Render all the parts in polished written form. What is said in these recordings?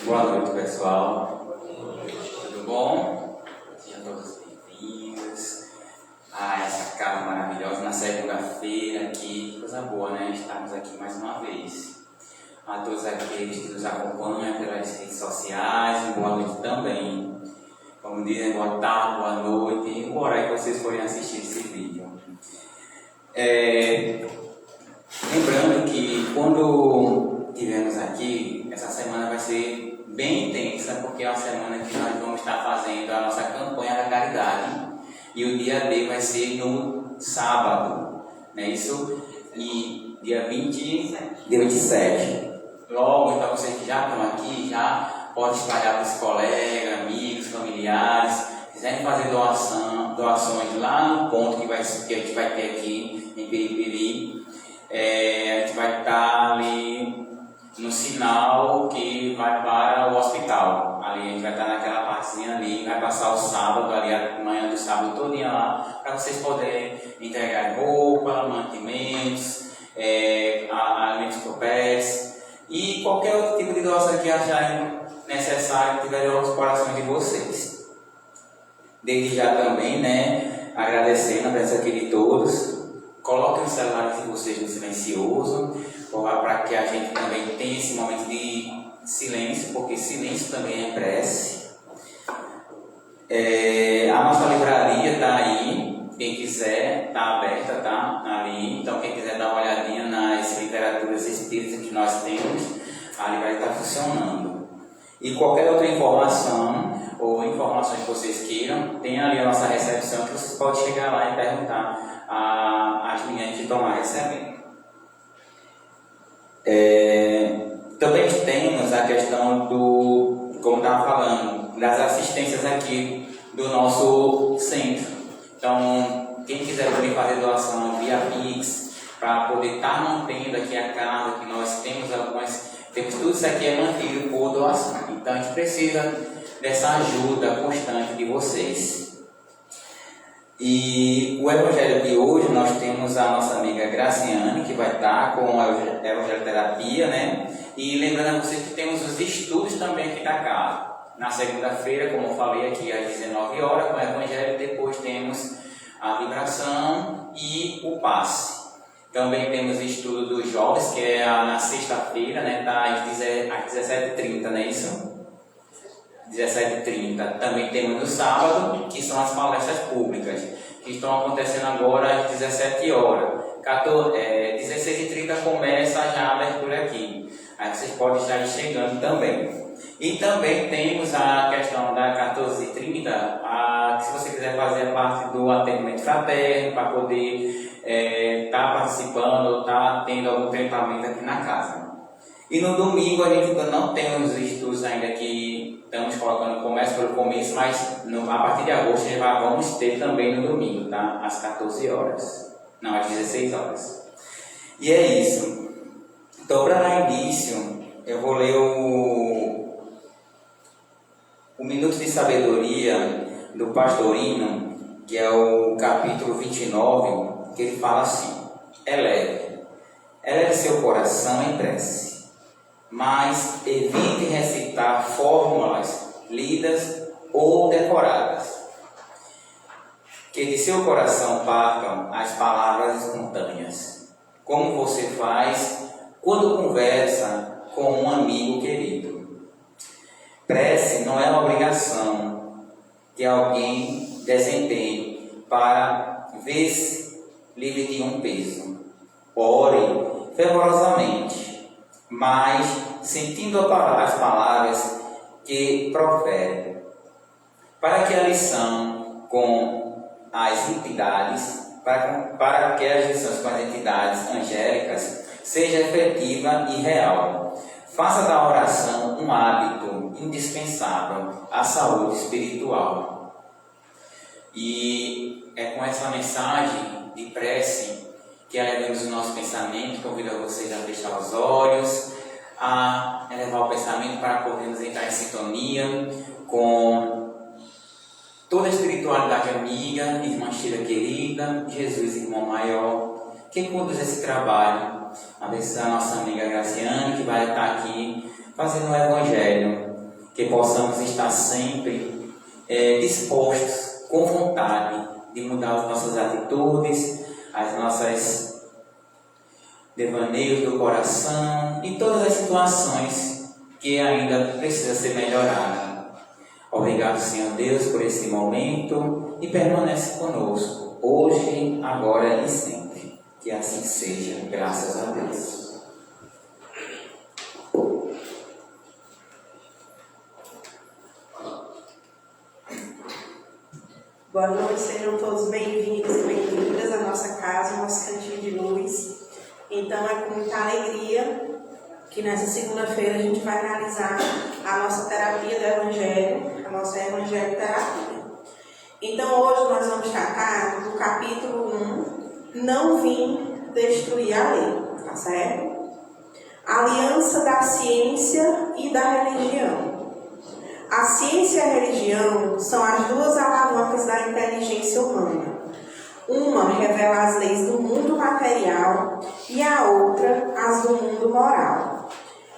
Boa noite, pessoal. Tudo bom? Sejam todos bem-vindos a essa casa maravilhosa na segunda-feira. Que coisa boa, né? Estamos aqui mais uma vez. A todos aqueles que nos acompanham pelas redes sociais, boa noite também. Como dizem, boa tarde, boa noite, o horário que vocês forem assistir esse vídeo. Lembrando que quando estivermos aqui, essa semana vai ser bem intensa, porque é uma semana que nós vamos estar fazendo a nossa campanha da caridade. E o dia D vai ser no sábado, não é isso? E dia 27. Logo, então vocês que já estão aqui, já podem espalhar para os colegas, amigos, familiares. Se quiserem fazer doações lá no ponto que a gente vai ter aqui em Piripiri, a gente vai estar ali no sinal que vai para o hospital. Ali a gente vai estar naquela partezinha ali, vai passar o sábado ali, a manhã do sábado todinha lá, para vocês poderem entregar roupa, mantimentos, alimentos para pés e qualquer outro tipo de doação que acharem necessário, que tiver aos corações de vocês. Desde já também, né, agradecendo a presença aqui de todos. Coloquem os celulares de vocês no silencioso, para que a gente também tenha esse momento de silêncio, porque silêncio também é prece. A nossa livraria está aí, quem quiser, está aberta, tá ali. Então quem quiser dar uma olhadinha nas literaturas espíritas que nós temos, a livraria está funcionando. E qualquer outra informação ou informações que vocês queiram, tem ali a nossa recepção que vocês podem chegar lá e perguntar às meninas que estão lá recebendo. Também temos a questão como estava falando, das assistências aqui do nosso centro. Então, quem quiser também fazer doação via Pix, para poder estar mantendo aqui a casa, que nós temos tudo isso aqui é mantido por doação. Então, a gente precisa dessa ajuda constante de vocês. E o Evangelho de hoje, nós temos a nossa amiga Graciane, que vai estar com a Evangelho Terapia, né? E lembrando a vocês que temos os estudos também aqui da casa. Na segunda-feira, como eu falei aqui, às 19 horas, com o Evangelho, depois temos a vibração e o passe. Também temos o estudo dos jovens, que é na sexta-feira, né? Tá às 17h30, não é isso? 17h30. Também temos no sábado, que são as palestras públicas, que estão acontecendo agora às 17 horas. 16h30 começa já a abertura aqui. Aí vocês podem estar chegando também. E também temos a questão da 14h30, se você quiser fazer parte do atendimento fraterno, para poder estar participando ou estar tendo algum tratamento aqui na casa. E no domingo a gente não tem os estudos ainda que estamos colocando começo pelo começo, mas a partir de agosto já vamos ter também no domingo, tá? Às 14 horas. Não, às 16 horas. E é isso. Então, para dar início, eu vou ler o Minuto de Sabedoria do Pastorino, que é o capítulo 29, que ele fala assim: eleve seu coração em prece, mas evite recitar fórmulas lidas ou decoradas, que de seu coração partam as palavras espontâneas, como você faz quando conversa com um amigo querido. Prece não é uma obrigação que alguém desempenhe para ver se livre de um peso. Ore fervorosamente, mas sentindo as palavras que profere, para que a lição com as entidades, para que as lições com as entidades angélicas seja efetiva e real. Faça da oração um hábito indispensável à saúde espiritual. E é com essa mensagem de prece que elevamos o nosso pensamento. Convido a vocês a fechar os olhos, a elevar o pensamento para podermos entrar em sintonia com toda a espiritualidade amiga, irmã Sheila querida, Jesus, irmão maior, que conduz esse trabalho. Abençoe a nossa amiga Graciane, que vai estar aqui fazendo o Evangelho que possamos estar sempre dispostos, com vontade, de mudar as nossas atitudes, as nossas devaneios do coração e todas as situações que ainda precisam ser melhoradas. Obrigado, Senhor Deus, por esse momento e permanece conosco, hoje, agora e sempre. Que assim seja, graças a Deus. Boa noite, sejam todos bem-vindos e bem-vindas à nossa casa, ao nosso cantinho de luz. Então é com muita alegria que nessa segunda-feira a gente vai realizar a nossa terapia do Evangelho, a nossa Evangelho-terapia. Então hoje nós vamos tratar do capítulo 1, Não Vim Destruir a Lei, tá certo? Aliança da ciência e da religião. A ciência e a religião são as duas alavancas da inteligência humana. Uma revela as leis do mundo material e a outra as do mundo moral.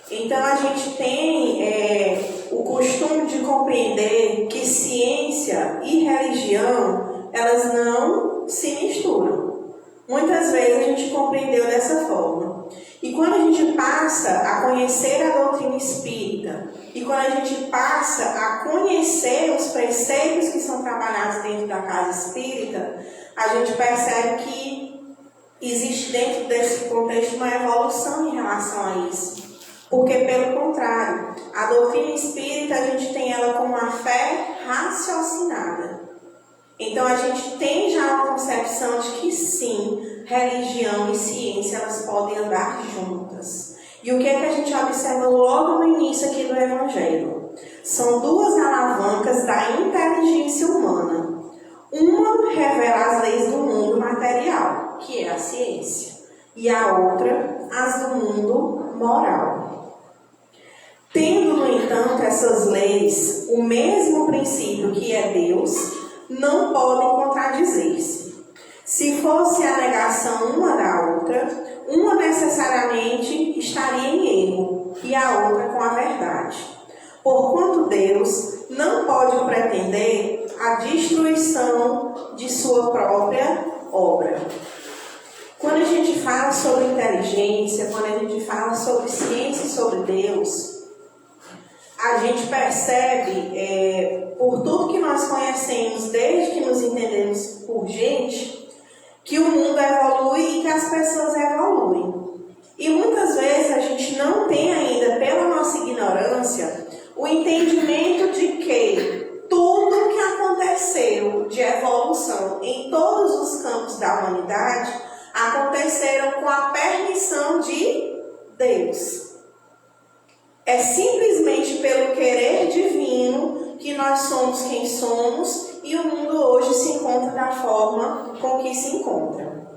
Então a gente tem o costume de compreender que ciência e religião, elas não se misturam. Muitas vezes a gente compreendeu dessa forma. E quando a gente passa a conhecer a doutrina espírita, e quando a gente passa a conhecer os preceitos que são trabalhados dentro da casa espírita, a gente percebe que existe dentro desse contexto uma evolução em relação a isso. Porque, pelo contrário, a doutrina espírita, a gente tem ela como uma fé raciocinada. Então, a gente tem já uma concepção de que sim, religião e ciência, elas podem andar juntas. E o que é que a gente observa logo no início aqui do Evangelho? São duas alavancas da inteligência humana. Uma revela as leis do mundo material, que é a ciência, e a outra, as do mundo moral. Tendo, no entanto, essas leis o mesmo princípio que é Deus, não podem contradizer-se. Se fosse a negação uma da outra, uma necessariamente estaria em erro e a outra com a verdade. Porquanto Deus não pode pretender a destruição de sua própria obra. Quando a gente fala sobre inteligência, quando a gente fala sobre ciência e sobre Deus, a gente percebe, por tudo que nós conhecemos, desde que nos entendemos por gente, que o mundo evolui e que as pessoas evoluem. E muitas vezes a gente não tem ainda, pela nossa ignorância, o entendimento de que tudo que aconteceu de evolução em todos os campos da humanidade aconteceram com a permissão de Deus. É simplesmente pelo querer divino que nós somos quem somos e o mundo hoje se encontra da forma com que se encontra.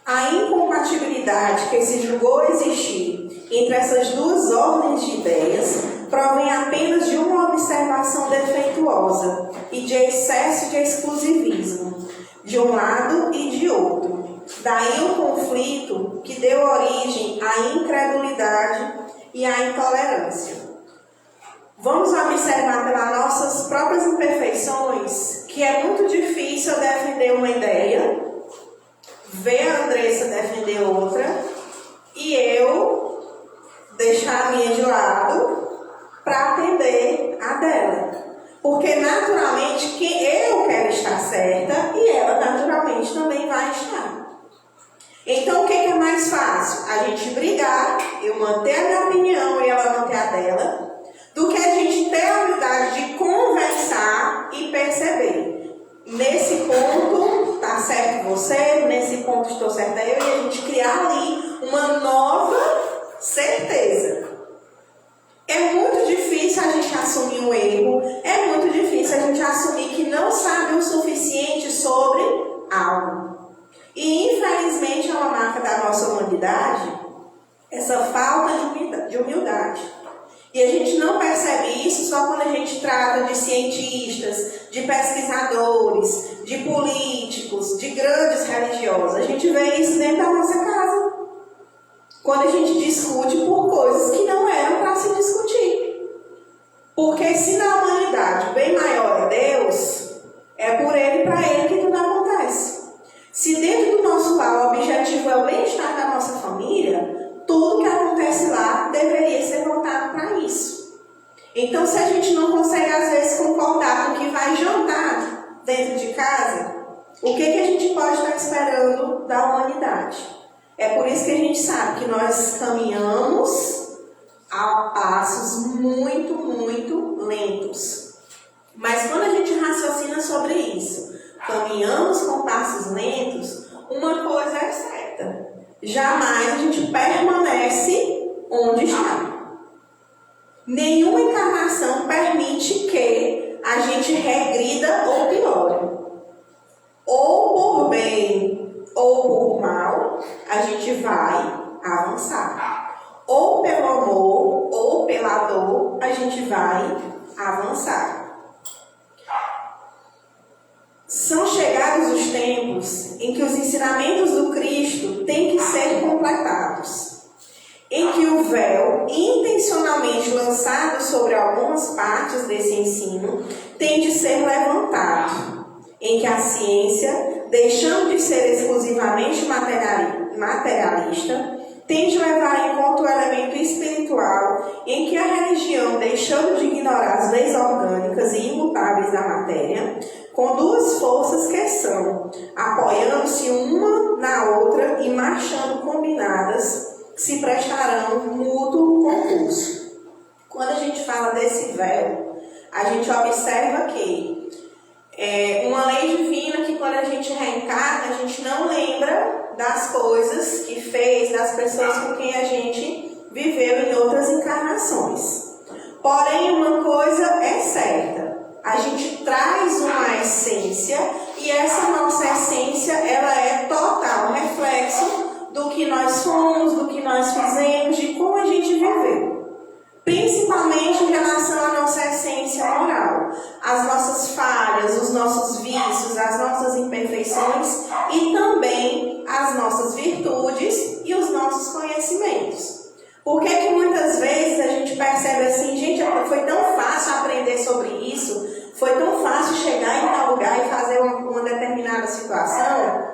A incompatibilidade que se julgou existir entre essas duas ordens de ideias provém apenas de uma observação defeituosa e de excesso de exclusivismo, de um lado e de outro. Daí o conflito que deu origem à incredulidade e à intolerância. Vamos observar pelas nossas próprias imperfeições que é muito difícil eu defender uma ideia, ver a Andressa defender outra e eu deixar a minha de lado para atender a dela. Porque naturalmente que eu quero estar certa e ela naturalmente também vai estar. Então o que é mais fácil? A gente brigar, eu manter a minha opinião e ela manter a dela, do que a gente ter a humildade de conversar e perceber. Nesse ponto está certo você, nesse ponto estou certa eu, e a gente criar ali uma nova certeza. É muito difícil a gente assumir um erro, é muito difícil a gente assumir que não sabe o suficiente sobre algo. E infelizmente é uma marca da nossa humanidade, essa falta de humildade. E a gente não percebe isso só quando a gente trata de cientistas, de pesquisadores, de políticos, de grandes religiosos. A gente vê isso dentro da nossa casa. Quando a gente discute por coisas que não eram para se discutir. Porque se na humanidade o bem maior é Deus, é por Ele e para Ele que tudo acontece. Se dentro do nosso lar o objetivo é o bem-estar da nossa família, tudo que acontece lá deveria ser voltado para isso. Então, se a gente não consegue, às vezes, concordar com o que vai jantar dentro de casa, o que a gente pode estar esperando da humanidade? É por isso que a gente sabe que nós caminhamos a passos muito, muito lentos. Mas quando a gente raciocina sobre isso, caminhamos com passos lentos, uma coisa é certa: jamais a gente permanece onde está. Nenhuma encarnação permite que a gente regrida ou piore. Ou por bem ou por mal, a gente vai avançar. Ou pelo amor ou pela dor, a gente vai avançar. São chegados os tempos em que os ensinamentos do Cristo têm que ser completados, em que o véu, intencionalmente lançado sobre algumas partes desse ensino, tem de ser levantado, em que a ciência, deixando de ser exclusivamente materialista, tem de levar em conta o elemento espiritual, em que a religião, deixando de ignorar as leis orgânicas e imutáveis da matéria, com duas forças que são, apoiando-se uma na outra e marchando combinadas, se prestarão mútuo concurso. Quando a gente fala desse véu, a gente observa que é uma lei divina que quando a gente reencarna, a gente não lembra das coisas que fez, das pessoas com quem a gente viveu em outras encarnações. Porém, uma coisa é certa: a gente traz uma essência e essa nossa essência, ela é total reflexo do que nós fomos, do que nós fizemos, de como a gente viveu. Principalmente em relação à nossa essência moral, as nossas falhas, os nossos vícios, as nossas imperfeições e também as nossas virtudes e os nossos conhecimentos. Por que muitas vezes a gente percebe assim, gente, foi tão fácil aprender sobre isso, foi tão fácil chegar em tal lugar e fazer uma determinada situação?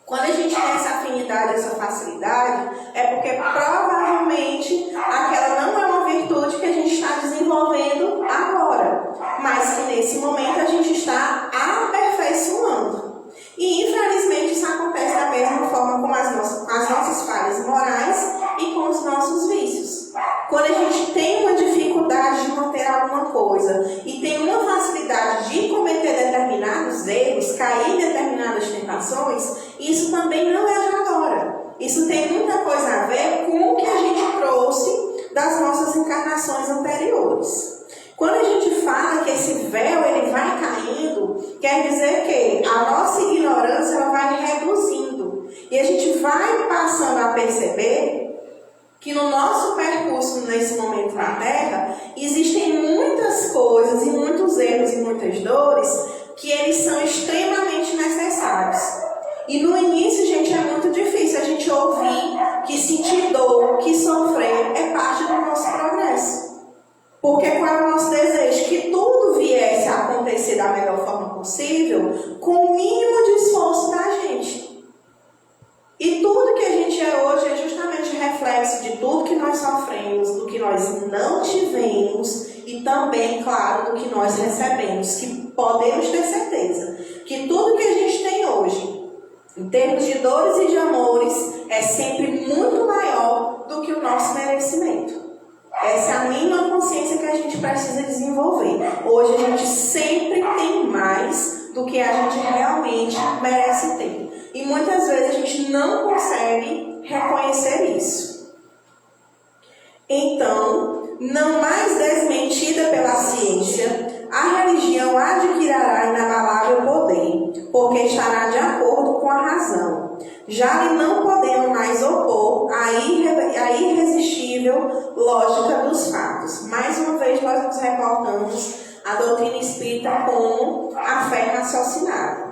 Quando a gente tem essa afinidade, essa facilidade, é porque provavelmente aquela não é uma virtude que a gente está desenvolvendo agora, mas que nesse momento a gente está aperfeiçoando. E infelizmente isso acontece da mesma forma com as nossas falhas morais e com os nossos vícios. Quando a gente tem uma dificuldade de manter alguma coisa e tem uma facilidade de cometer determinados erros, cair em determinadas tentações, isso também não é de agora. Isso tem muita coisa a ver com o que a gente trouxe das nossas encarnações anteriores. Quando a gente fala que esse véu ele vai caindo, quer dizer que a nossa ignorância ela vai reduzindo. E a gente vai passando a perceber que no nosso percurso nesse momento na Terra, existem muitas coisas e muitos erros e muitas dores que eles são extremamente necessários. E no início, gente, é muito difícil a gente ouvir que sentir dor, que sofrer é parte do nosso progresso. Porque qual é o nosso desejo? Que tudo viesse a acontecer da melhor forma possível, com o mínimo de esforço da gente. E tudo que a gente é hoje é justamente reflexo de tudo que nós sofremos, do que nós não tivemos e também, claro, do que nós recebemos, que podemos ter certeza que tudo que a gente tem hoje, em termos de dores e de amores, é sempre muito maior do que o nosso merecimento. Essa é a mínima consciência que a gente precisa desenvolver. Hoje a gente sempre tem mais do que a gente realmente merece ter. E muitas vezes a gente não consegue reconhecer isso. Então, não mais desmentida pela ciência, a religião adquirirá inabalável poder, porque estará de acordo com a razão. Já lhe não podemos mais opor a irresistível lógica dos fatos. Mais uma vez nós nos reportamos a doutrina espírita como a fé raciocinada.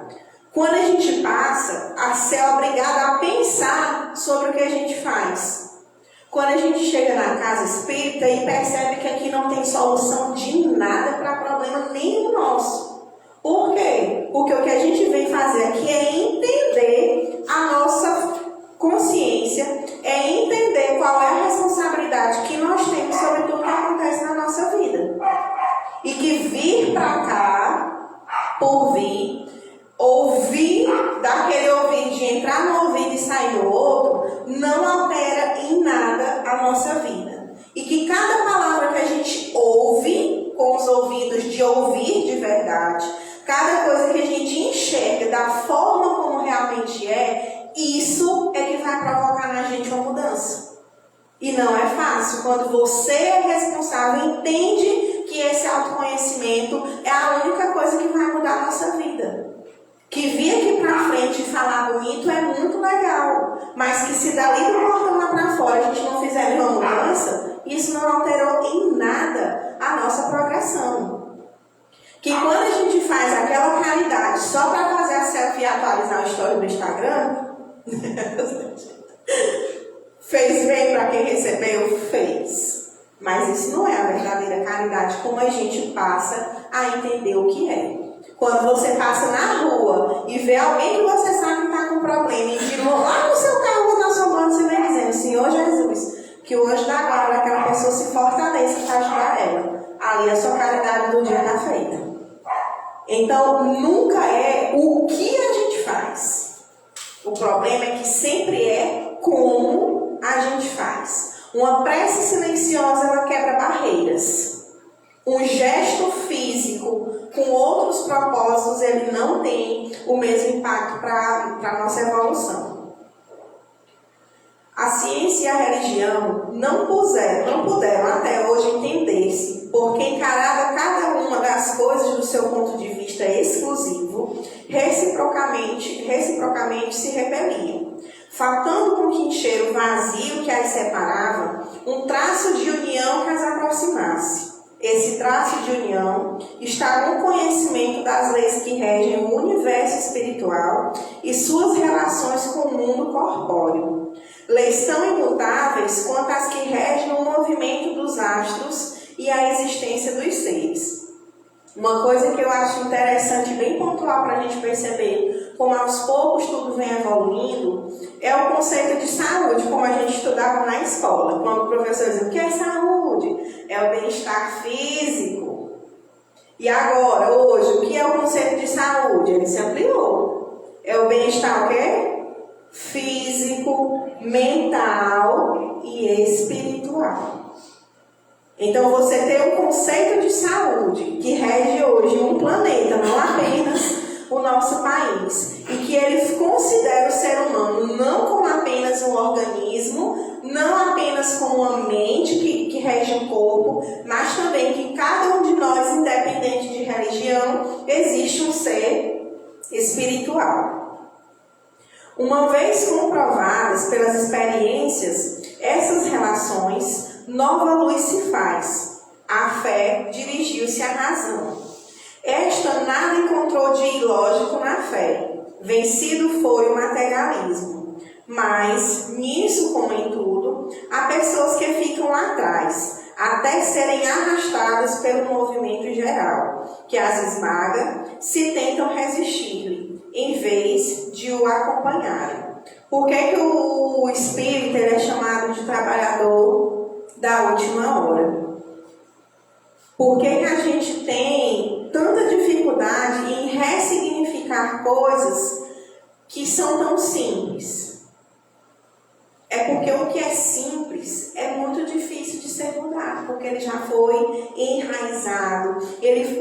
Quando a gente passa a ser obrigado a pensar sobre o que a gente faz. quando a gente chega na casa espírita e percebe que aqui não tem solução de nada para problema nenhum nosso. Por quê? Porque o que a gente vem fazer aqui é entender a nossa consciência, é entender qual é a responsabilidade que nós temos sobre tudo que acontece na nossa vida. E que vir para cá, por vir, ouvir daquele ouvido, de entrar no ouvido e sair no outro, não altera em nada a nossa vida. E que cada palavra que a gente ouve, com os ouvidos de ouvir de verdade, cada coisa que a gente enxerga da forma como realmente é, isso é que vai provocar na gente uma mudança. E não é fácil. Quando você é responsável, entende que esse autoconhecimento é a única coisa que vai mudar a nossa vida. Que vir aqui pra frente e falar bonito é muito legal, mas que se dali do portão lá pra fora a gente não fizer nenhuma mudança, isso não alterou em nada a nossa progressão. Que quando a gente faz aquela caridade só para fazer a selfie e atualizar a história do Instagram, fez bem para quem recebeu? Fez. Mas isso não é a verdadeira caridade, como a gente passa a entender o que é. Quando você passa na rua e vê alguém que você sabe que está com problema e de lá no seu carro, na sua mão, você vem dizendo: Senhor Jesus, que o anjo da guarda daquela pessoa se fortaleça para ajudar ela. Ali a sua caridade do dia está feita. Então, nunca é o que a gente faz. O problema é que sempre é como a gente faz. Uma prece silenciosa, ela quebra barreiras. Um gesto físico com outros propósitos, ele não tem o mesmo impacto para a nossa evolução. A ciência e a religião não puderam até hoje entender-se, porque encarada cada uma das coisas do seu ponto de vista exclusivo, reciprocamente se repeliam, faltando com o quincheiro vazio que as separava, um traço de união que as aproximasse. Esse traço de união está no conhecimento das leis que regem o universo espiritual e suas relações com o mundo corpóreo. Leis tão imutáveis quanto as que regem o movimento dos astros e a existência dos seres. Uma coisa que eu acho interessante e bem pontual para a gente perceber como aos poucos tudo vem evoluindo é o conceito de saúde, como a gente estudava na escola. Quando o professor dizia: o que é saúde? É o bem-estar físico. E agora, hoje, o que é o conceito de saúde? Ele se ampliou. É o bem-estar o quê? Físico, mental e espiritual. Então, você tem um conceito de saúde que rege hoje um planeta, não apenas o nosso país, e que ele considera o ser humano não como apenas um organismo, não apenas como uma mente que rege um corpo, mas também que em cada um de nós, independente de religião, existe um ser espiritual. Uma vez comprovadas pelas experiências essas relações, nova luz se faz. A fé dirigiu-se à razão. Esta nada encontrou de ilógico na fé. Vencido foi o materialismo. Mas, nisso como em tudo, há pessoas que ficam lá atrás, até serem arrastadas pelo movimento geral, que as esmaga, se tentam resistir-lhe, em vez de o acompanharem. Por que o espírito ele é chamado de trabalhador da última hora? Por que a gente tem tanta dificuldade em ressignificar coisas que são tão simples? É porque o que é simples é muito difícil de ser mudado, porque ele já foi enraizado.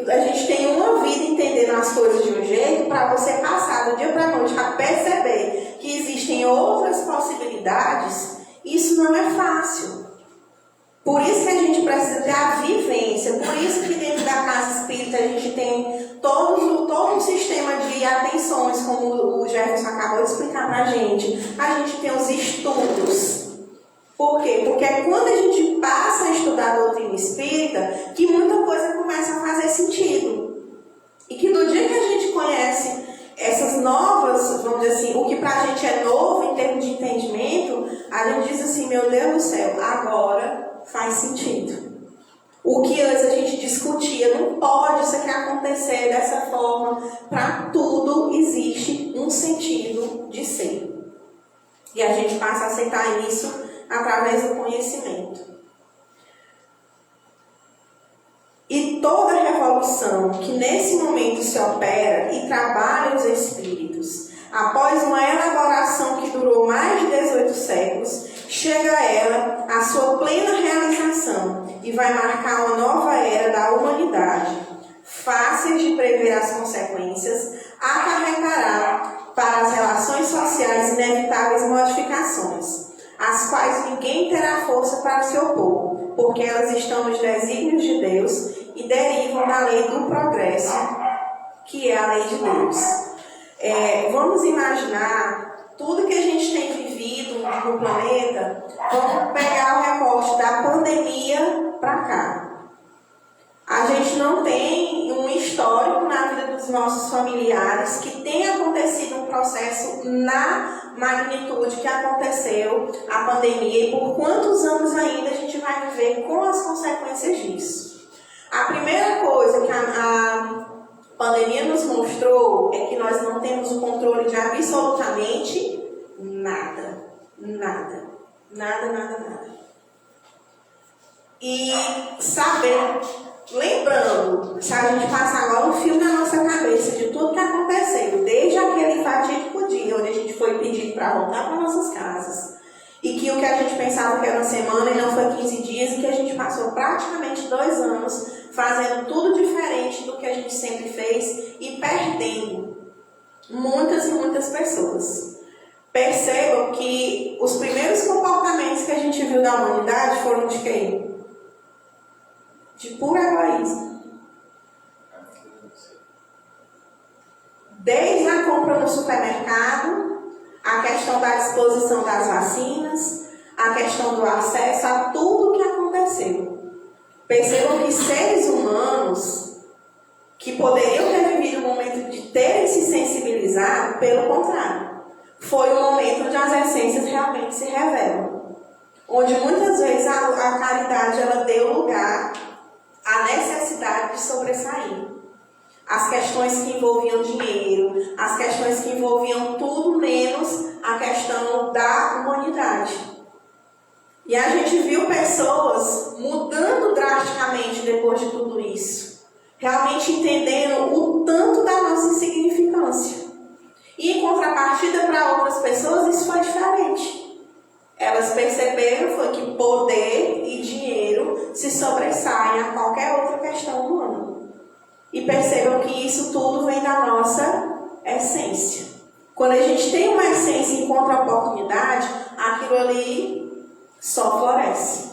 A gente tem uma vida entendendo as coisas de um jeito, para você passar do dia para a noite a perceber que existem outras possibilidades, isso não é fácil. Por isso que a gente precisa ter a vivência, por isso que dentro da casa espírita a gente tem todo um sistema de atenções, como o Jefferson acabou de explicar para a gente. A gente tem os estudos. Por quê? Porque é quando a gente passa a estudar a doutrina espírita que muita coisa começa a fazer sentido. E que do dia que a gente conhece essas novas, vamos dizer assim, o que para a gente é novo em termos de entendimento, a a gente diz assim, meu Deus do céu, agora faz sentido. O que antes a gente discutia, não pode isso aqui acontecer dessa forma. Para tudo existe um sentido de ser. E a gente passa a aceitar isso através do conhecimento. E toda revolução que nesse momento se opera e trabalha os espíritos, após uma elaboração que durou mais de 18 séculos, chega a ela a sua plena realização e vai marcar uma nova era da humanidade, fácil de prever as consequências, acarretará para as relações sociais inevitáveis modificações, às quais ninguém terá força para se opor, porque elas estão nos desígnios de Deus e derivam da lei do progresso, que é a lei de Deus. Vamos imaginar tudo que a gente tem vivido no planeta, vamos pegar o recorte da pandemia para cá. A gente não tem um histórico na vida dos nossos familiares que tenha acontecido um processo na magnitude que aconteceu a pandemia e por quantos anos ainda a gente vai viver com as consequências disso. A primeira coisa que a pandemia nos mostrou é que nós não temos o controle de absolutamente nada. Nada. Nada, nada, nada. E saber, lembrando, se a gente passar agora um filme na nossa cabeça de tudo que aconteceu, desde aquele fatídico dia onde a gente foi pedido para voltar para nossas casas, e que o que a gente pensava que era uma semana e não foi 15 dias, e que a gente passou praticamente 2 anos fazendo tudo diferente do que a gente sempre fez e perdendo muitas e muitas pessoas. Percebam que os primeiros comportamentos que a gente viu da humanidade foram de quem? De puro egoísmo. Desde a compra no supermercado, a questão da disposição das vacinas, a questão do acesso a tudo que aconteceu. Percebam que seres humanos que poderiam ter vivido o momento de terem se sensibilizado, pelo contrário, foi o momento onde as essências realmente se revelam. Onde muitas vezes a caridade ela deu lugar à necessidade de sobressair. As questões que envolviam dinheiro, as questões que envolviam tudo menos a questão da humanidade. E a gente viu pessoas mudando drasticamente depois de tudo isso. Realmente entendendo o tanto da nossa insignificância. E em contrapartida para outras pessoas isso foi diferente. Elas perceberam foi que poder e dinheiro se sobressaem a qualquer outra questão humana. E percebam que isso tudo vem da nossa essência. Quando a gente tem uma essência e encontra a oportunidade, aquilo ali só floresce.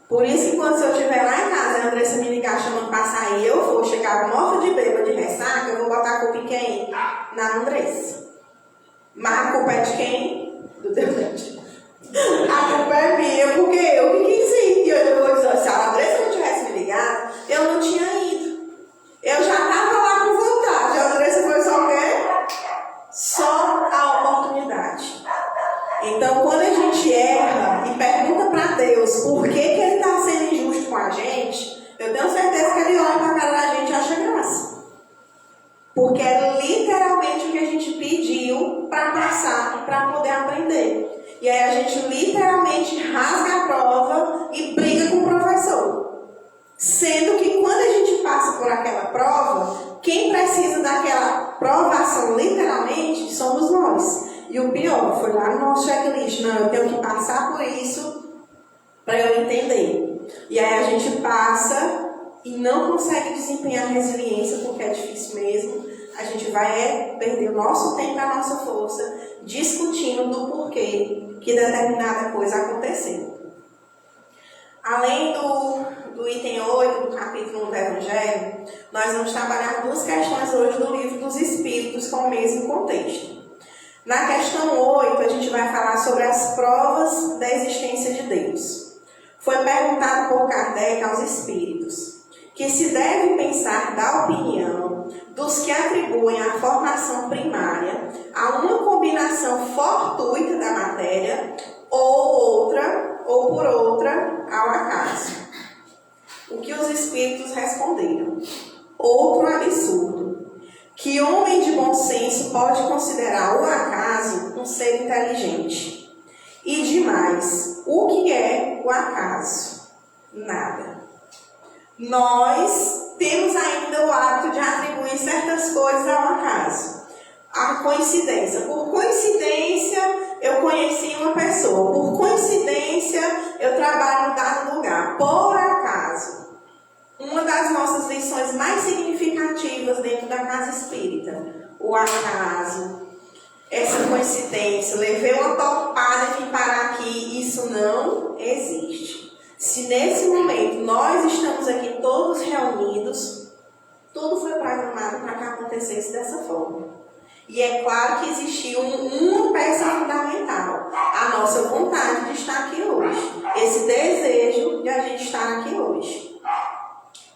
Por isso que quando eu estiver lá em casa, a Andressa me ligar chamando para sair, eu vou chegar morta de bêbada de ressaca, eu vou botar a culpa em quem? Na Andressa. Mas a culpa é de quem? Do Deus. A culpa é minha, porque eu que quis ir. E eu vou dizer, se a Andressa não tivesse me ligado, eu não tinha ido. Eu já estava lá com vontade. A Andressa foi só o quê? Só a oportunidade. Então, quando a gente erra e pergunta para Deus por que Ele está sendo injusto com a gente, eu tenho certeza que Ele olha para a cara da gente e acha graça. Porque é literalmente o que a gente pediu para passar e para poder aprender. E aí a gente literalmente rasga a prova e briga com o professor. Sendo que quando a gente passa por aquela prova, quem precisa daquela provação literalmente somos nós. E o pior, foi lá no nosso checklist, não, eu tenho que passar por isso para eu entender. E aí a gente passa e não consegue desempenhar resiliência, porque é difícil mesmo. A gente vai perder o nosso tempo e a nossa força discutindo do porquê que determinada coisa aconteceu. Além do item 8 do capítulo 1 do Evangelho, nós vamos trabalhar 2 questões hoje do livro dos Espíritos com o mesmo contexto. Na questão 8, a gente vai falar sobre as provas da existência de Deus. Foi perguntado por Kardec aos Espíritos que se deve pensar da opinião dos que atribuem a formação primária a uma combinação fortuita da matéria ou por outra ao acaso. O que os espíritos responderam? Outro absurdo. Que homem de bom senso pode considerar o acaso um ser inteligente? E demais, o que é o acaso? Nada. Nós temos ainda o hábito de atribuir certas coisas ao acaso. A coincidência. Por coincidência, eu conheci uma pessoa. Por coincidência, eu trabalho em dado lugar. Por acaso. Uma das nossas lições mais significativas dentro da casa espírita. O acaso. Essa coincidência. Levei uma topada e vim parar aqui. Isso não existe. Se nesse momento nós estamos aqui todos reunidos, tudo foi programado para que acontecesse dessa forma. E é claro que existiu uma peça fundamental, a nossa vontade de estar aqui hoje. Esse desejo de a gente estar aqui hoje.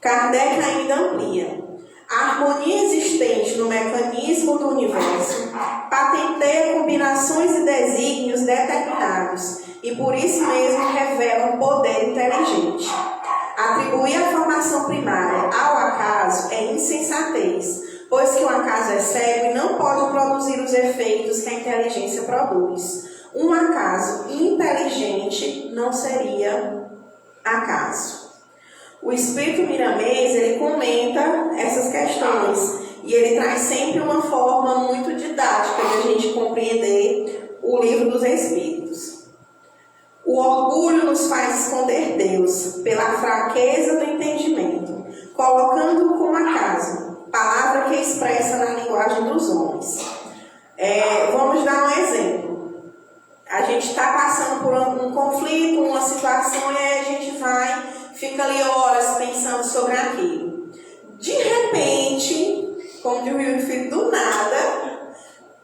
Kardec ainda amplia. A harmonia existente no mecanismo do universo patenteia combinações e desígnios determinados e por isso mesmo revela um poder inteligente. Atribuir a formação primária ao acaso é insensatez, pois que o acaso é cego e não pode produzir os efeitos que a inteligência produz. Um acaso inteligente não seria acaso. O Espírito Miramês, ele comenta essas questões e ele traz sempre uma forma muito didática de a gente compreender o livro dos Espíritos. O orgulho nos faz esconder Deus pela fraqueza do entendimento, colocando-o como acaso, palavra que expressa na linguagem dos homens. Vamos dar um exemplo. A gente está passando por um conflito, uma situação, e aí a gente fica ali horas pensando sobre aquilo. De repente, como diz o Wilfried, do nada,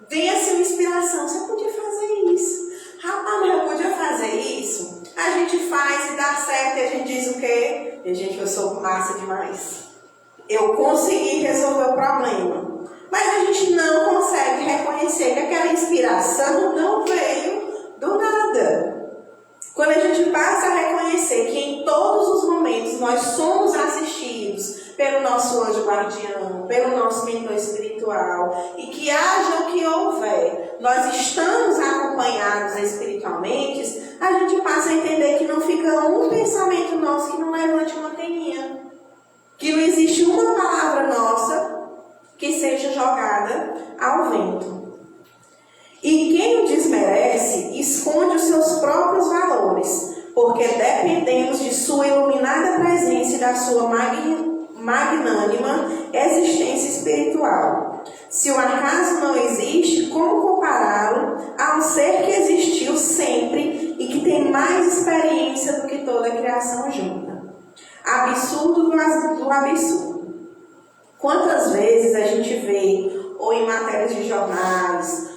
vem assim uma inspiração. Você podia fazer isso. Rapaz, mas eu podia fazer isso? A gente faz e dá certo e a gente diz o quê? E, gente, eu sou massa demais. Eu consegui resolver o problema. Mas a gente não consegue reconhecer que aquela inspiração não veio do nada. Quando a gente passa a reconhecer que em todos os momentos nós somos assistidos pelo nosso anjo guardião, pelo nosso mentor espiritual, e que haja o que houver, nós estamos acompanhados espiritualmente, a gente passa a entender que não fica um pensamento nosso que não levante uma peninha. Que não existe uma palavra nossa que seja jogada ao vento. E quem o desmerece, esconde os seus próprios valores, porque dependemos de sua iluminada presença e da sua magnânima existência espiritual. Se o acaso não existe, como compará-lo a um ser que existiu sempre e que tem mais experiência do que toda a criação junta? Absurdo do absurdo. Quantas vezes a gente vê, ou em matérias de jornais,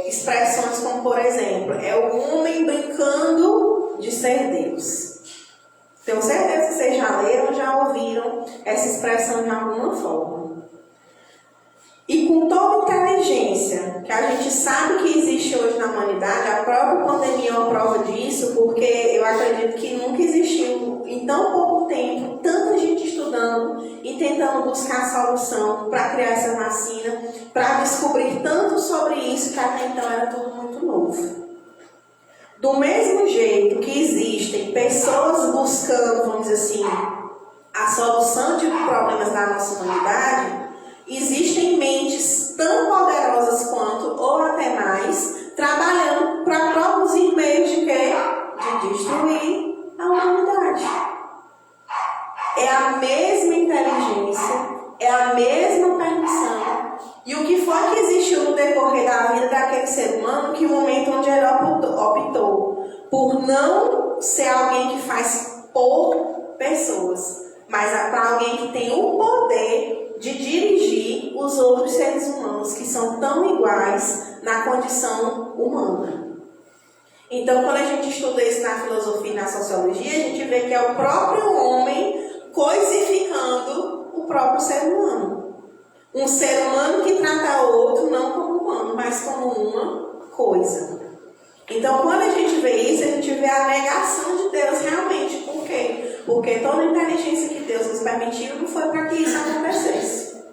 expressões como, por exemplo, é o homem brincando de ser Deus. Tenho certeza que vocês já leram, já ouviram essa expressão de alguma forma. E com toda inteligência que a gente sabe que existe hoje na humanidade, a própria pandemia é uma prova disso, porque eu acredito que nunca existiu, em tão pouco tempo, tanta gente estudando e tentando buscar solução para criar essa vacina, para descobrir tanto sobre isso que até então era tudo muito novo. Do mesmo jeito que existem pessoas buscando, vamos dizer assim, a solução de problemas da nossa humanidade, existem mentes tão poderosas quanto, ou até mais, trabalhando para produzir meios de quê? De destruir a humanidade. É a mesma inteligência, é a mesma permissão. E o que foi que existiu no decorrer da vida daquele ser humano, que o momento onde ele optou por não ser alguém que faz por pessoas, mas para alguém que tem o poder de dirigir os outros seres humanos que são tão iguais na condição humana. Então, quando a gente estuda isso na filosofia e na sociologia, a gente vê que é o próprio homem coisificando o próprio ser humano. Um ser humano que trata o outro não como humano, mas como uma coisa. Então, quando a gente vê isso, a gente vê a negação de Deus realmente. Por quê? Porque toda a inteligência que Deus nos permitiu não foi para que isso acontecesse.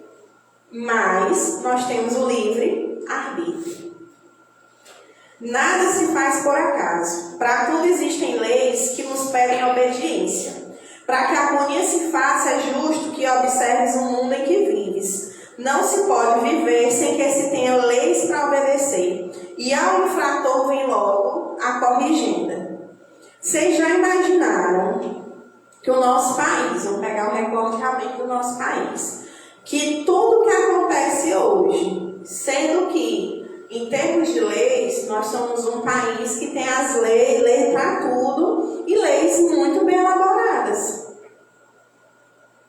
Mas nós temos o livre arbítrio. Nada se faz por acaso. Para tudo existem leis que nos pedem obediência. Para que a harmonia se faça, é justo que observes o mundo em que vives. Não se pode viver sem que se tenha leis para obedecer. E ao infrator vem logo a corrigenda. Vocês já imaginaram que o nosso país, vamos pegar o recorte realmente do nosso país, que tudo que acontece hoje, sendo que, em termos de leis, nós somos um país que tem as leis para tudo e leis muito bem elaboradas.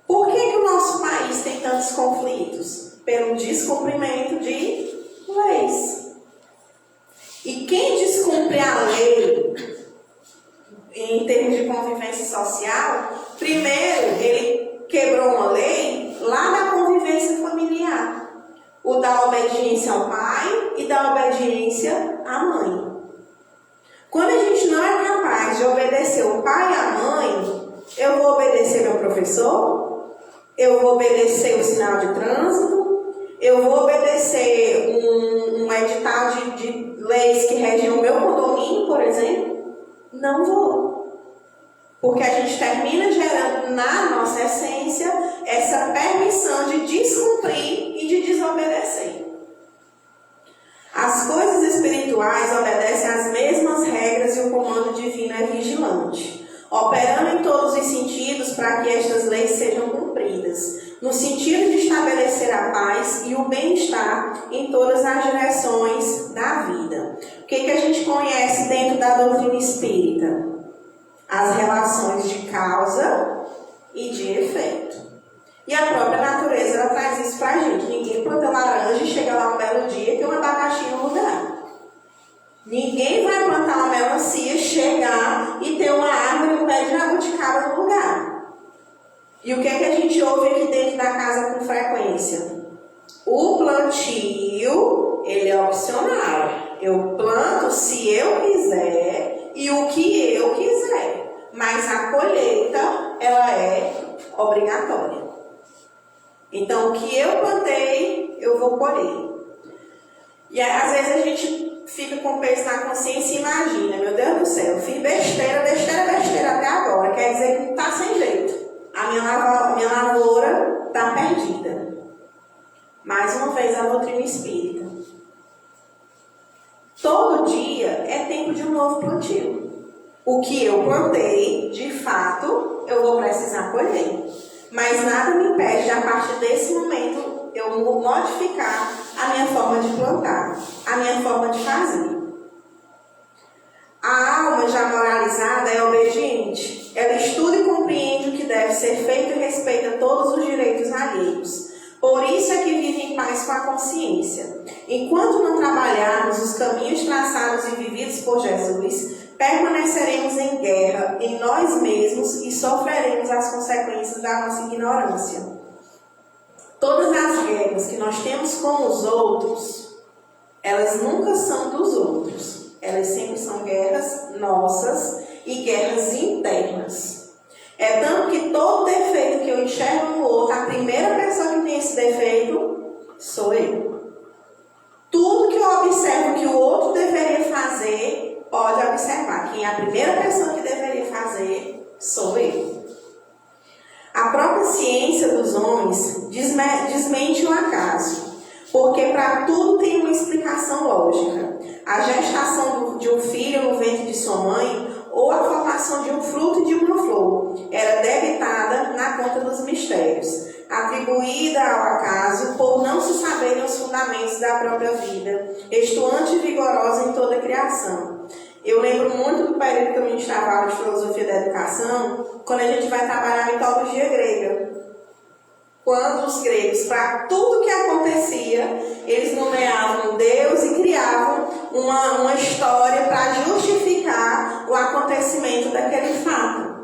Por que o nosso país tem tantos conflitos? Pelo descumprimento de leis. E quem descumpre a lei, em termos de convivência social, primeiro ele quebrou uma lei lá na convivência familiar. O da obediência ao pai e da obediência à mãe. Quando a gente não é capaz de obedecer o pai e a mãe, eu vou obedecer meu professor, eu vou obedecer o sinal de trânsito, eu vou obedecer um edital de leis que regem o meu condomínio, por exemplo. Não vou. Porque a gente termina gerando na nossa essência essa permissão de descumprir e de desobedecer. As coisas espirituais obedecem às mesmas regras e o comando divino é vigilante, operando em todos os sentidos para que estas leis sejam cumpridas, no sentido de estabelecer a paz e o bem-estar em todas as direções da vida. O que a gente conhece dentro da doutrina espírita? As relações de causa e de efeito. E a própria natureza ela traz isso pra gente. Ninguém planta laranja e chega lá um belo dia e tem um abacaxi no lugar. Ninguém vai plantar uma melancia, chegar e ter uma árvore e um pé de jabuticaba no lugar. E o que a gente ouve aqui dentro da casa com frequência? O plantio, ele é opcional. Eu planto se eu quiser e o que eu quiser. Mas a colheita, ela é obrigatória. Então, o que eu plantei, eu vou colher. E às vezes a gente fica com peso na consciência e imagina, meu Deus do céu, eu fiz besteira até agora. Quer dizer que está sem jeito. A minha lavoura está perdida. Mais uma vez a doutrina espírita. Todo dia é tempo de um novo plantio. O que eu plantei, de fato, eu vou precisar colher. Mas nada me impede de, a partir desse momento, eu modificar a minha forma de plantar, a minha forma de fazer. A alma já moralizada é obediente. Ela estuda e compreende o que deve ser feito e respeita todos os direitos alheios. Por isso é que vive em paz com a consciência. Enquanto não trabalharmos os caminhos traçados e vividos por Jesus, permaneceremos em guerra em nós mesmos e sofreremos as consequências da nossa ignorância. Todas as guerras que nós temos com os outros, elas nunca são dos outros. Elas sempre são guerras nossas e guerras internas. É tanto que todo defeito que eu enxergo no outro, a primeira pessoa que tem esse defeito sou eu. Tudo que eu observo que o outro deveria fazer, pode observar. Quem é a primeira pessoa que deveria fazer sou eu. A própria ciência dos homens desmente o acaso, porque para tudo tem uma explicação lógica. A gestação de um filho no ventre de sua mãe ou a formação de um fruto e de uma flor era debitada na conta dos mistérios, atribuída ao acaso por não se saberem os fundamentos da própria vida, estuante e vigorosa em toda a criação. Eu lembro muito do período que eu ministrava aula de filosofia da educação, quando a gente vai trabalhar a mitologia grega. Quando os gregos, para tudo que acontecia, eles nomeavam Deus e criavam uma história para justificar o acontecimento daquele fato.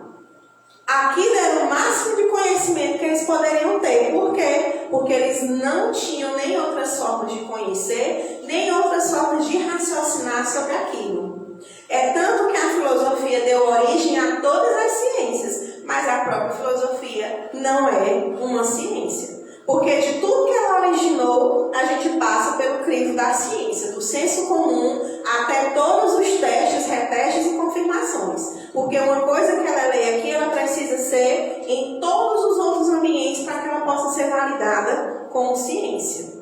Aquilo era o máximo de conhecimento que eles poderiam ter. Por quê? Porque eles não tinham nem outras formas de conhecer, nem outras formas de raciocinar sobre aquilo. É tanto que a filosofia deu origem a todas as ciências, mas a própria filosofia não é uma ciência. Porque de tudo que ela originou, a gente passa pelo crivo da ciência, do senso comum, até todos os testes, retestes e confirmações. Porque uma coisa que ela lê aqui, ela precisa ser em todos os outros ambientes para que ela possa ser validada como ciência.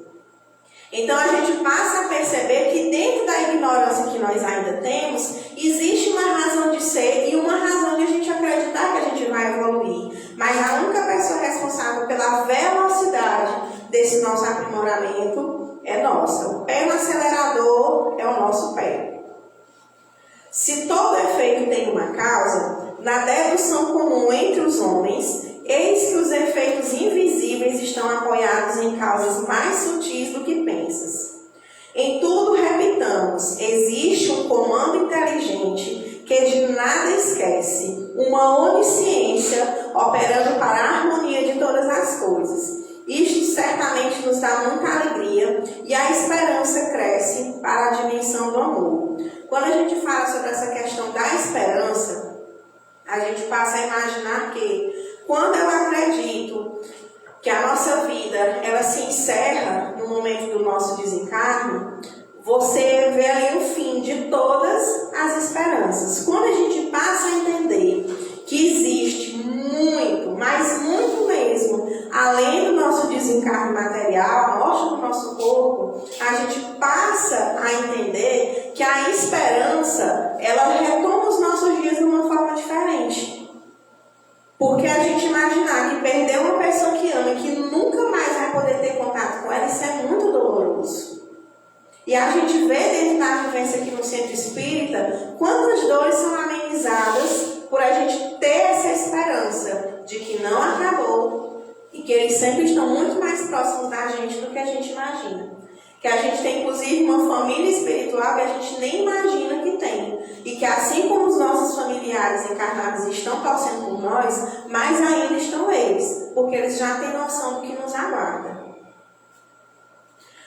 Então a gente passa a perceber que dentro da ignorância que nós ainda temos, existe uma razão de ser e uma razão de a gente acreditar que a gente vai evoluir. Mas a única pessoa responsável pela velocidade desse nosso aprimoramento é nossa. O pé no acelerador é o nosso pé. Se todo efeito tem uma causa, na dedução comum entre os homens, eis que os efeitos invisíveis estão apoiados em causas mais sutis do que pensas. Em tudo repitamos, existe um comando inteligente que de nada esquece, uma onisciência operando para a harmonia de todas as coisas. Isto certamente nos dá muita alegria e a esperança cresce para a dimensão do amor. Quando a gente fala sobre essa questão da esperança, a gente passa a imaginar que quando eu acredito que a nossa vida ela se encerra no momento do nosso desencarne, você vê ali o fim de todas as esperanças. Quando a gente passa a entender que existe muito, mas muito mesmo, além do nosso desencarne material, a morte do nosso corpo, a gente passa a entender que a esperança, ela retoma os nossos dias de uma forma diferente. Porque a gente imaginar que perder uma pessoa que ama e que nunca mais vai poder ter contato com ela, isso é muito doloroso. E a gente vê dentro da vivência aqui no Centro Espírita quantas dores são amenizadas por a gente ter essa esperança de que não acabou e que eles sempre estão muito mais próximos da gente do que a gente imagina. Que a gente tem inclusive uma família espiritual que a gente nem imagina que tem. E que assim como os nossos familiares encarnados estão torcendo por nós, mais ainda estão eles, porque eles já têm noção do que nos aguarda.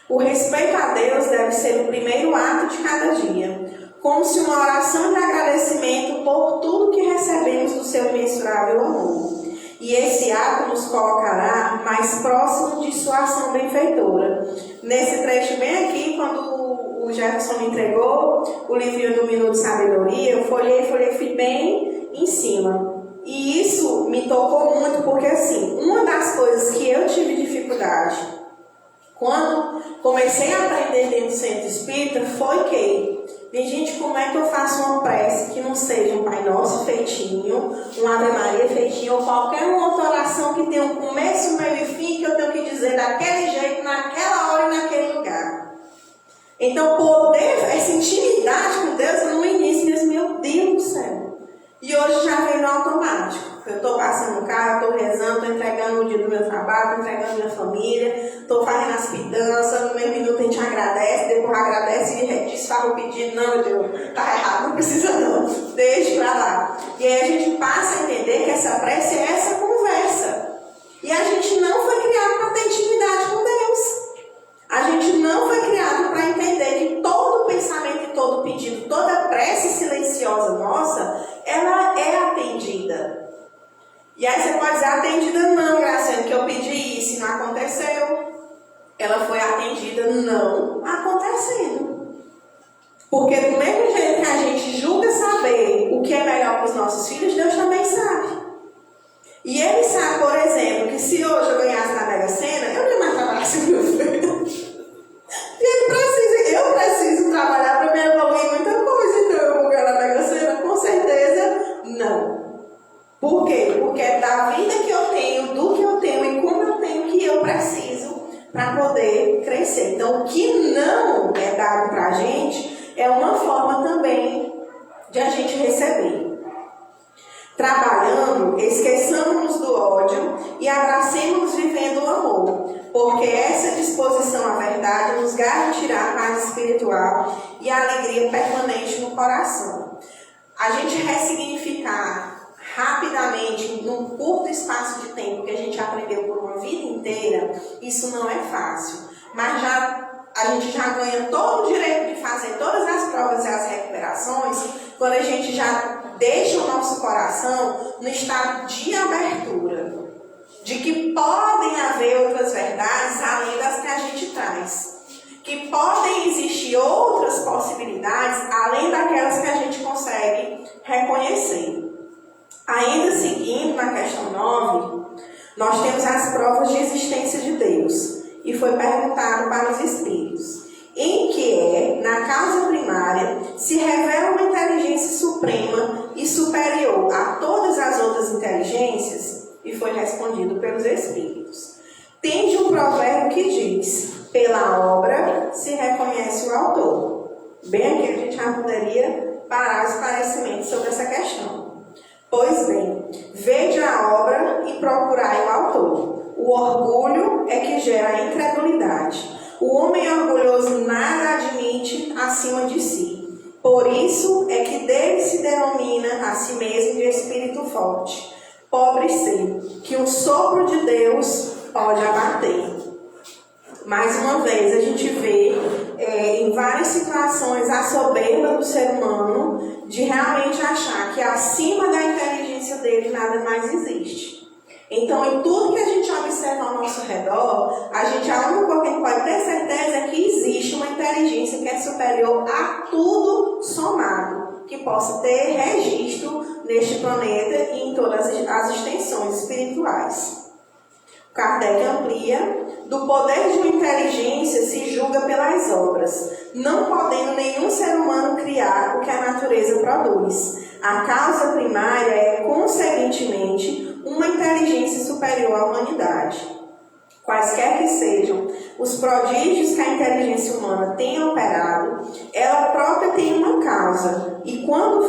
O respeito a Deus deve ser o primeiro ato de cada dia, como se uma oração de agradecimento por tudo que recebemos do seu imensurável amor. E esse ato nos colocará mais próximo de sua ação benfeitora. Nesse trecho bem aqui, quando o Jefferson me entregou o livrinho do Minuto de Sabedoria, eu folhei, fui bem em cima. E isso me tocou muito, porque assim, uma das coisas que eu tive dificuldade quando comecei a aprender dentro do Centro Espírita foi que, gente, como é que eu faço uma prece que não seja um Pai Nosso feitinho, uma Ave Maria feitinho, ou qualquer uma outra oração que tenha um começo, meio e fim, que eu tenho que dizer daquele jeito, naquela hora e naquele lugar. Então, poder, essa intimidade com Deus, no início, mesmo, meu Deus do céu. E hoje já vem no automático. Eu estou passando o carro, estou rezando, estou entregando o dia do meu trabalho, estou entregando minha família, estou fazendo as pidanças, no meio minuto a gente agradece, depois agradece e desfaz o pedido. Não, meu Deus, está errado, não precisa não, deixa para lá. E aí a gente passa a entender que essa prece é essa conversa. E a gente não foi criado para ter intimidade com Deus. A gente não foi criado para entender que todo pensamento e todo pedido, toda prece silenciosa nossa, ela é atendida. E aí você pode dizer, atendida não, Graciane, que eu pedi isso e não aconteceu. Ela foi atendida não acontecendo. Porque do mesmo jeito que a gente julga saber o que é melhor para os nossos filhos, Deus também sabe. E Ele sabe, por exemplo, que se hoje eu ganhasse na Mega Sena, eu não ia mais trabalhar com meu filho. E eu preciso trabalhar para me evoluir muita coisa, então eu vou ganhar na Mega Sena? Com certeza, não. Por quê? Porque é da vida que eu tenho, do que eu tenho e como eu tenho que eu preciso para poder crescer. Então, o que não é dado para a gente é uma forma também de a gente receber. Trabalhando, esqueçamos do ódio e abracemos vivendo o amor, porque essa disposição à verdade nos garantirá a paz espiritual e a alegria permanente no coração. A gente ressignificar rapidamente, num curto espaço de tempo que a gente aprendeu por uma vida inteira, isso não é fácil. Mas a gente já ganha todo o direito de fazer todas as provas e as recuperações quando a gente já deixa o nosso coração no estado de abertura, de que podem haver outras verdades além das que a gente traz, que podem existir outras possibilidades além daquelas que a gente consegue reconhecer. Ainda seguindo na questão 9, nós temos as provas de existência de Deus, e foi perguntado para os espíritos, em que na causa primária se revela uma inteligência suprema e superior a todas as outras inteligências, e foi respondido pelos espíritos. Tende um provérbio que diz: pela obra se reconhece o autor. Bem aqui a gente já poderia parar os esclarecimentos sobre essa questão. Pois bem, vede a obra e procurai o autor. O orgulho é que gera a incredulidade. O homem orgulhoso nada admite acima de si. Por isso é que dele se denomina a si mesmo de espírito forte. Pobre ser, que um sopro de Deus pode abater. Mais uma vez, a gente vê em várias situações a soberba do ser humano de realmente achar que acima da inteligência dele nada mais existe. Então, em tudo que a gente observa ao nosso redor, a única coisa que a gente pode ter certeza é que existe uma inteligência que é superior a tudo somado, que possa ter registro neste planeta e em todas as extensões espirituais. Kardec amplia: do poder de uma inteligência se julga pelas obras, não podendo nenhum ser humano criar o que a natureza produz. A causa primária é, consequentemente, uma inteligência superior à humanidade. Quaisquer que sejam os prodígios que a inteligência humana tem operado, ela própria tem uma causa, e quanto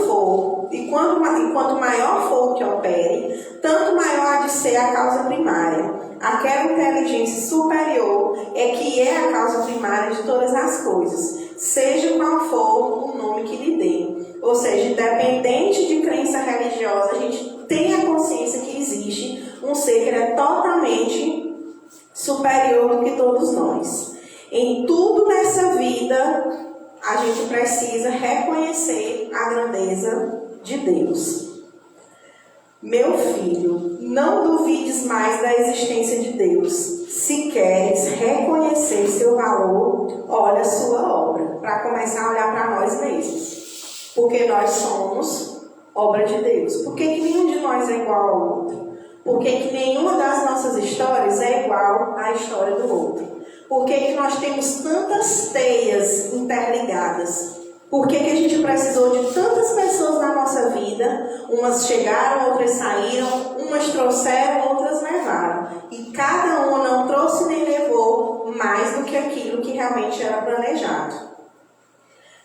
maior for o que opere, tanto maior há de ser a causa primária. Aquela inteligência superior é que é a causa primária de todas as coisas, seja qual for o nome que lhe dê. Ou seja, independente de crença religiosa, a gente tem a consciência que existe um ser que é totalmente superior do que todos nós. Em tudo nessa vida, a gente precisa reconhecer a grandeza de Deus. Meu filho, não duvides mais da existência de Deus. Se queres reconhecer seu valor, olha a sua obra, para começar a olhar para nós mesmos. Porque nós somos obra de Deus. Por que nenhum de nós é igual ao outro? Por que nenhuma das nossas histórias é igual à história do outro? Por que nós temos tantas teias interligadas? Por que a gente precisou de tantas pessoas na nossa vida? Umas chegaram, outras saíram, umas trouxeram, outras levaram. E cada uma não trouxe nem levou mais do que aquilo que realmente era planejado.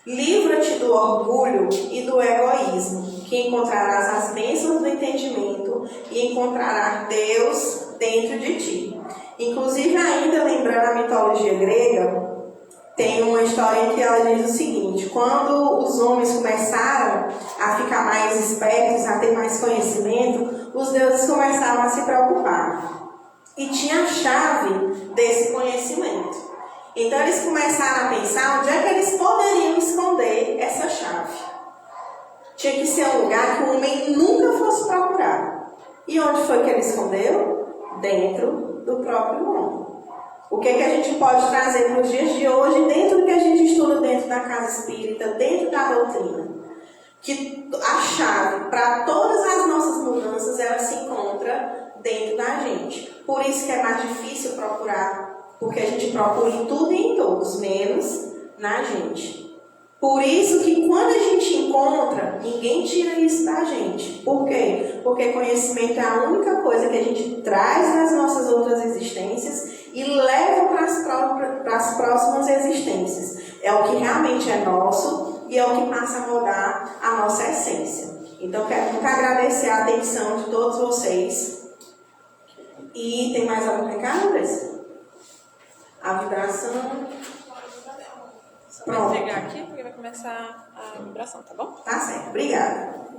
Livra-te do orgulho e do egoísmo, que encontrarás as bênçãos do entendimento e encontrarás Deus dentro de ti. Inclusive, ainda lembrando a mitologia grega, tem uma história em que ela diz o seguinte: quando os homens começaram a ficar mais espertos, a ter mais conhecimento, os deuses começaram a se preocupar. E tinha a chave desse conhecimento. Então eles começaram a pensar onde é que eles poderiam esconder essa chave. Tinha que ser um lugar que o homem nunca fosse procurar. E onde foi que ele escondeu? Dentro do próprio homem. O que é que a gente pode trazer para os dias de hoje, dentro do que a gente estuda dentro da casa espírita, dentro da doutrina? Que a chave para todas as nossas mudanças, ela se encontra dentro da gente. Por isso que é mais difícil procurar, porque a gente procura em tudo e em todos, menos na gente. Por isso que quando a gente encontra, ninguém tira isso da gente. Por quê? Porque conhecimento é a única coisa que a gente traz nas nossas outras existências e leva para as próximas existências. É o que realmente é nosso e é o que passa a rodar a nossa essência. Então, quero muito agradecer a atenção de todos vocês. E tem mais algum recado, Andressa? A vibração. Pronto. Vou pegar aqui porque vai começar a vibração, tá bom? Tá certo, obrigada.